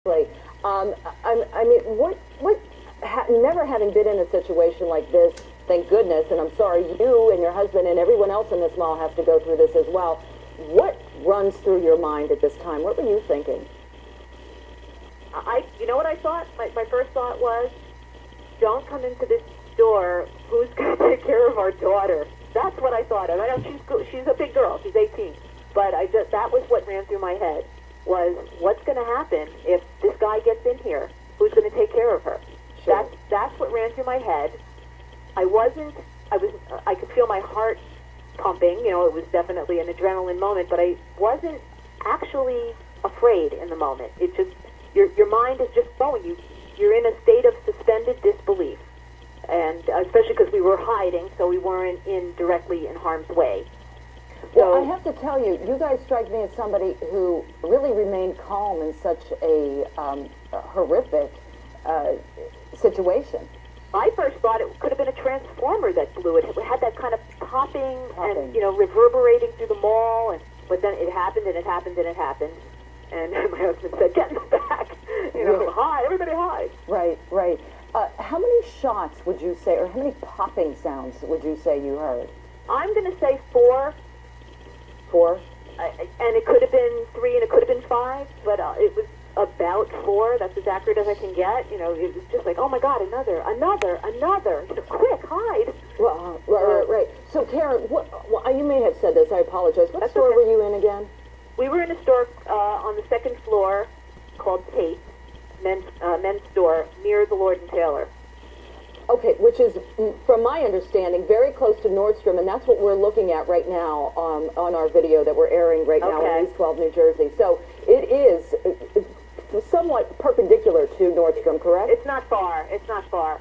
Like, I mean, never having been in a situation like this, thank goodness, and I'm sorry you and your husband and everyone else in this mall has to go through this as well. What runs through your mind at this time? What were you thinking? You know what I thought? My first thought was, don't come into this store. Who's going to take care of our daughter? That's what I thought. And I know she's a big girl. She's 18. But that was what ran through my head, was what's going to happen if this guy gets in here? Who's going to take care of her? Sure. That's what ran through my head. I could feel my heart pumping. You know, it was definitely an adrenaline moment, but I wasn't actually afraid in the moment. It just, your mind is just going. You're in a state of suspended disbelief. And especially because we were hiding, so we weren't directly in harm's way. So, well, I have to tell you, you guys strike me as somebody who really remained calm in such a horrific situation. I first thought it could have been a transformer that blew it. It had that kind of popping and, you know, reverberating through the mall. But then it happened, and it happened, and it happened. And my husband said, "Get in the back." You know, yeah. Hide, everybody hide. Right, right. How many shots would you say, or how many popping sounds would you say you heard? I'm going to say 4. 4? And it could have been 3, and it could have been 5, but it was about 4. That's as accurate as I can get. You know, it was just like, oh my God, another. You know, quick, hide. Well, right. So, Karen, you may have said this. I apologize. What store were you in again? We were in a store on the 2nd floor called Tate, men's store, near the Lord & Taylor. Okay, which is, from my understanding, very close to Nordstrom, and that's what we're looking at right now on our video that we're airing right now in East 12, New Jersey. So it is somewhat perpendicular to Nordstrom, correct? It's not far. It's not far.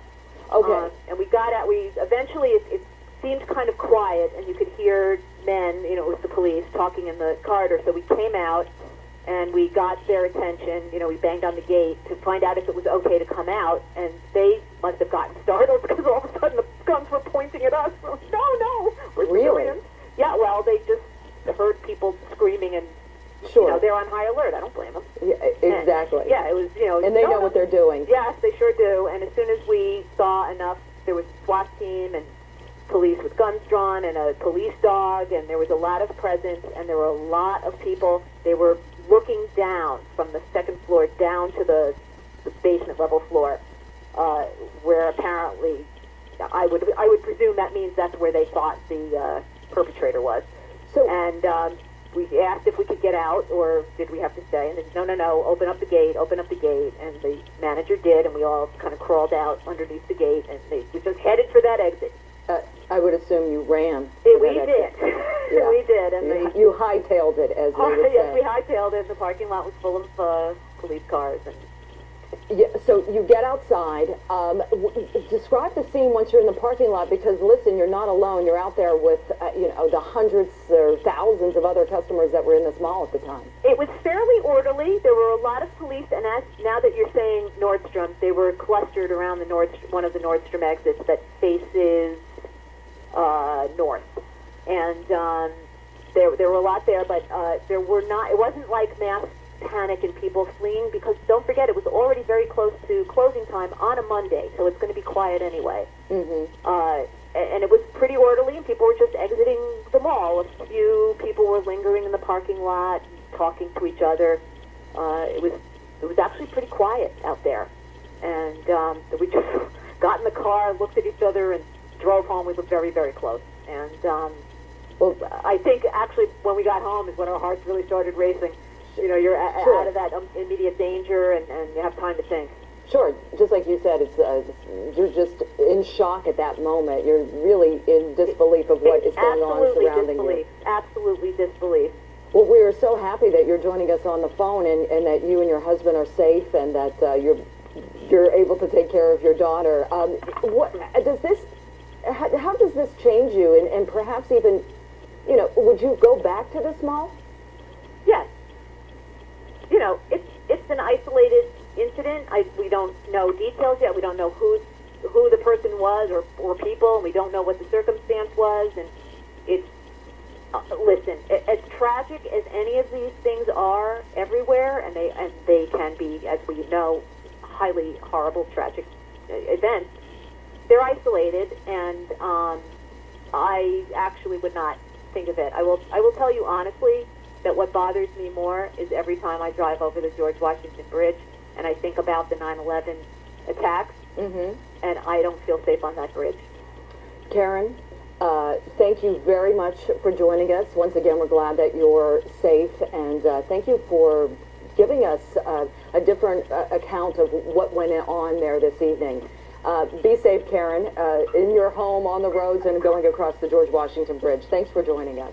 Okay. And we got out. Eventually it seemed kind of quiet, and you could hear men, you know, with the police talking in the corridor. So we came out, and we got their attention. You know, we banged on the gate to find out if it was okay to come out, and they must have gotten startled because all of a sudden the guns were pointing at us. No, we're civilians. Yeah, well, they just heard people screaming, and sure, you know, they're on high alert. I don't blame them. Yeah, exactly. And, yeah, it was, you know, and they know what they're doing. Yes, they sure do. And as soon as we saw enough, there was a SWAT team and police with guns drawn and a police dog, and there was a lot of presence, and there were a lot of people. They were looking down from the 2nd floor down to the basement level floor, where apparently, I would presume that means that's where they thought the perpetrator was. So, and we asked if we could get out, or did we have to stay, and they said, no, open up the gate, and the manager did, and we all kind of crawled out underneath the gate, and we just headed for that exit. I would assume you ran. We did. Yeah. We did. And you hightailed it, as they would say. Yes, we hightailed it. The parking lot was full of police cars. And yeah, so you get outside. Describe the scene once you're in the parking lot, because, listen, you're not alone. You're out there with, you know, the hundreds or thousands of other customers that were in this mall at the time. It was fairly orderly. There were a lot of police, and now that you're saying Nordstrom, they were clustered around one of the Nordstrom exits that faces north, and there were a lot there, but there were not. It wasn't like mass panic and people fleeing, because don't forget, it was already very close to closing time on a Monday, so it's going to be quiet anyway. And it was pretty orderly, and people were just exiting the mall. A few people were lingering in the parking lot, talking to each other. It was actually pretty quiet out there, and we just got in the car, looked at each other, and drove home. We were very, very close. And well, I think actually when we got home is when our hearts really started racing. You know, you're out of that immediate danger, and you have time to think. Sure. Just like you said, you're just in shock at that moment. You're really in disbelief of what is going on surrounding you. Absolutely disbelief. Well, we are so happy that you're joining us on the phone, and that you and your husband are safe, and that you're able to take care of your daughter. How does this change you, and perhaps even, you know, would you go back to this mall? Yes. You know, it's an isolated incident. We don't know details yet. We don't know who the person was or people, and we don't know what the circumstance was. And it's Listen, as tragic as any of these things are everywhere, and they can be, as we know, highly horrible, tragic events, they're isolated, and I actually would not think of it. I will tell you honestly that what bothers me more is every time I drive over the George Washington Bridge and I think about the 9/11 attacks, and I don't feel safe on that bridge. Karen, thank you very much for joining us. Once again, we're glad that you're safe, and thank you for giving us a different account of what went on there this evening. Be safe, Karen, in your home, on the roads, and going across the George Washington Bridge. Thanks for joining us.